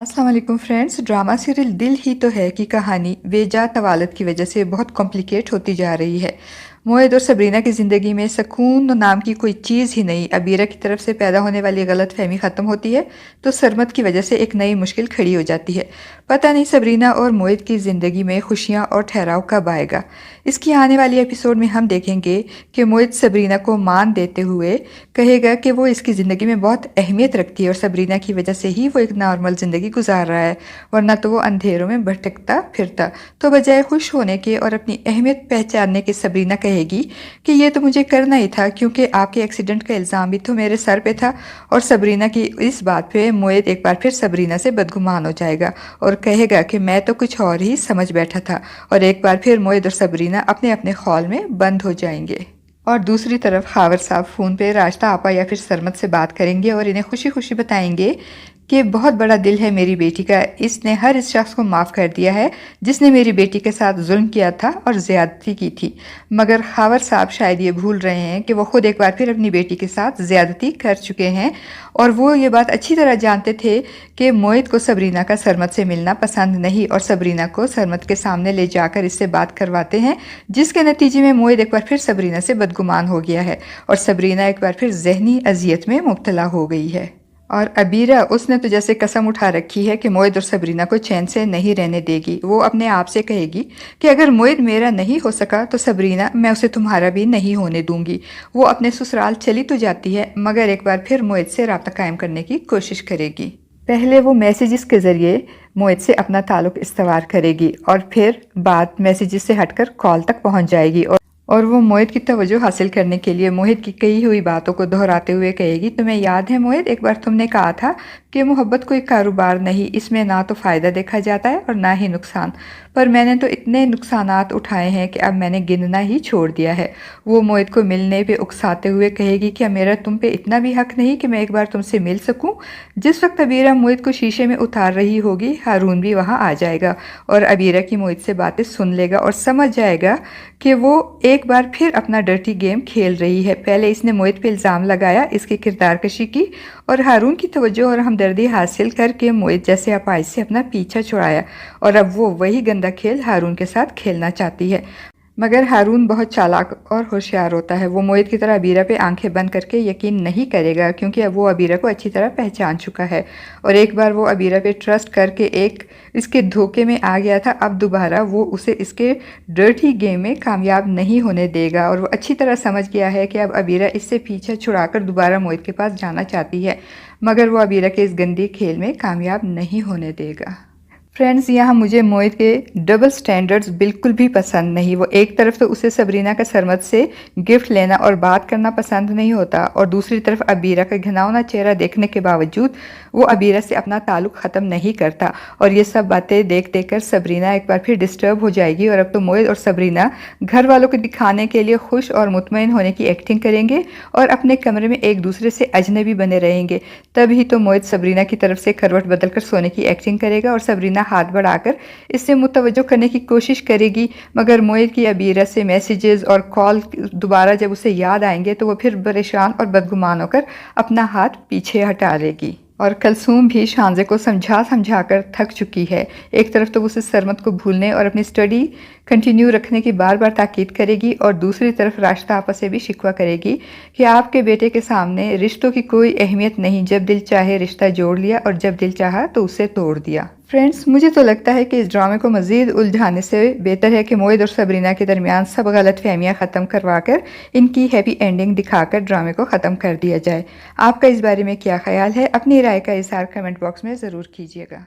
अस्सलाम वालेकुम friends. Drama serial दिल ही तो है की कहानी बेजा तवालत की वजह से बहुत कॉम्प्लिकेट होती जा रही है। मोहित और सबरीना की ज़िंदगी में सुकून नाम की कोई चीज़ ही नहीं। अबीरा की तरफ से पैदा होने वाली गलत फहमी ख़त्म होती है तो सरमत की वजह से एक नई मुश्किल खड़ी हो जाती है। पता नहीं सबरीना और मोहित की ज़िंदगी में खुशियाँ और ठहराव कब आएगा। इसकी आने वाली एपिसोड में हम देखेंगे कि मोहित सबरीना को मान देते हुए कहेगा कि वो इसकी ज़िंदगी में बहुत अहमियत रखती है और सबरीना की वजह से ही वो एक नॉर्मल ज़िंदगी गुजार रहा है, वरना तो वो अंधेरों में भटकता फिरता। तो बजाय खुश होने के और अपनी अहमियत पहचानने के सबरीना कहेगी कि ये तो मुझे करना ही था क्योंकि आपके एक्सीडेंट का इल्ज़ाम भी तो मेरे सर पे था। और सबरीना की इस बात पे मोहित एक बार फिर सबरीना से बदगुमान हो जाएगा और कहेगा कि मैं तो कुछ और ही समझ बैठा था। और एक बार फिर मोहित और सबरीना अपने अपने खौल में बंद हो जाएंगे। और दूसरी तरफ खावर साहब फ़ोन पे राश्ता आपा या फिर सरमत से बात करेंगे और इन्हें खुशी खुशी बताएंगे कि बहुत बड़ा दिल है मेरी बेटी का, इसने हर इस शख्स को माफ़ कर दिया है जिसने मेरी बेटी के साथ जुल्म किया था और ज़्यादती की थी। मगर खावर साहब शायद ये भूल रहे हैं कि वो खुद एक बार फिर अपनी बेटी के साथ ज़्यादती कर चुके हैं और वो ये बात अच्छी तरह जानते थे कि मोहित को सबरीना का सरमत से मिलना पसंद नहीं और सबरीना को सरमत के सामने ले जाकर इससे बात करवाते हैं, जिसके नतीजे में मोहित एक बार फिर सबरीना से बदगुमान हो गया है और सबरीना एक बार फिर जहनी अजियत में मुब्तला हो गई है। और अबीरा, उसने तो जैसे कसम उठा रखी है कि मोहित और सबरीना को चैन से नहीं रहने देगी। वो अपने आप से कहेगी कि अगर मोहित मेरा नहीं हो सका तो सबरीना मैं उसे तुम्हारा भी नहीं होने दूंगी। वो अपने ससुराल चली तो जाती है मगर एक बार फिर मोहित से राब्ता कायम करने की कोशिश करेगी। पहले वो मैसेजेस के ज़रिए मोहित से अपना ताल्लुक़ इस्तवार करेगी और फिर बात मैसेजेस से हटकर कॉल तक पहुंच जाएगी और वो मोहित की तवज्जो हासिल करने के लिए मोहित की कही हुई बातों को दोहराते हुए कहेगी, तुम्हें याद है मोहित, एक बार तुमने कहा था कि मोहब्बत कोई कारोबार नहीं, इसमें ना तो फ़ायदा देखा जाता है और ना ही नुकसान, पर मैंने तो इतने नुकसानात उठाए हैं कि अब मैंने गिनना ही छोड़ दिया है। वो मोहित को मिलने पे उकसाते हुए कहेगी, क्या मेरा तुम पे इतना भी हक नहीं कि मैं एक बार तुमसे मिल सकूं? जिस वक्त अबीरा मोहित को शीशे में उतार रही होगी हारून भी वहाँ आ जाएगा और अबीरा की मोहित से बातें सुन लेगा और समझ जाएगा कि वो एक बार फिर अपना डर्टी गेम खेल रही है। पहले इसने मोहित पे इल्ज़ाम लगाया इसकी किरदार कशी की और हारून की तवज्जो और हमदर्दी हासिल करके मोहित जैसे अपाइज से अपना पीछा छुड़ाया और अब वो वही गंदा खेल हारून के साथ खेलना चाहती है। मगर हारून बहुत चालाक और होशियार होता है। वो मोहित की तरह अबीरा पे आंखें बंद करके यकीन नहीं करेगा क्योंकि अब वो अबीरा को अच्छी तरह पहचान चुका है और एक बार वो अबीरा पे ट्रस्ट करके एक इसके धोखे में आ गया था, अब दोबारा वो उसे इसके डर्टी गेम में कामयाब नहीं होने देगा। और वो अच्छी तरह समझ गया है कि अब अबीरा इससे पीछा छुड़ाकर दोबारा मोहित के पास जाना चाहती है, मगर वो अबीरा के इस गंदी खेल में कामयाब नहीं होने देगा। फ्रेंड्स, यहाँ मुझे मोहित के डबल स्टैंडर्ड्स बिल्कुल भी पसंद नहीं। वो एक तरफ तो उसे सबरीना का सरमत से गिफ्ट लेना और बात करना पसंद नहीं होता और दूसरी तरफ अबीरा का घिनौना चेहरा देखने के बावजूद वो अबीरा से अपना ताल्लुक़ ख़त्म नहीं करता। और ये सब बातें देख देख कर सबरीना एक बार फिर डिस्टर्ब हो जाएगी और अब तो मोहित और सबरीना घर वालों को दिखाने के लिए खुश और मुतमईन होने की एक्टिंग करेंगे और अपने कमरे में एक दूसरे से अजनबी बने रहेंगे। तभी तो मोहित सबरीना की तरफ से करवट बदल कर सोने की एक्टिंग करेगा और सबरीना हाथ बढ़ाकर इससे मुतवज्जो करने की कोशिश करेगी, मगर मोहित की अबीरा से मैसेजेस और कॉल दोबारा जब उसे याद आएंगे तो वो फिर परेशान और बदगुमान होकर अपना हाथ पीछे हटा लेगी। और कलसूम भी शांजे को समझा कर थक चुकी है। एक तरफ तो उसे सरमत को भूलने और अपनी स्टडी कंटिन्यू रखने की बार बार ताकीद करेगी और दूसरी तरफ राश्ता आपस से भी शिकवा करेगी कि आपके बेटे के सामने रिश्तों की कोई अहमियत नहीं, जब दिल चाहे रिश्ता जोड़ लिया और जब दिल चाहा तो उसे तोड़ दिया। फ्रेंड्स, मुझे तो लगता है कि इस ड्रामे को मज़ीद उलझाने से बेहतर है कि मोहित और सबरीना के दरमियान सब गलत फहमियाँ ख़त्म करवा कर इनकी हैप्पी एंडिंग दिखाकर ड्रामे को ख़त्म कर दिया जाए। आपका इस बारे में क्या ख्याल है? अपनी राय का इज़हार कमेंट बॉक्स में ज़रूर कीजिएगा।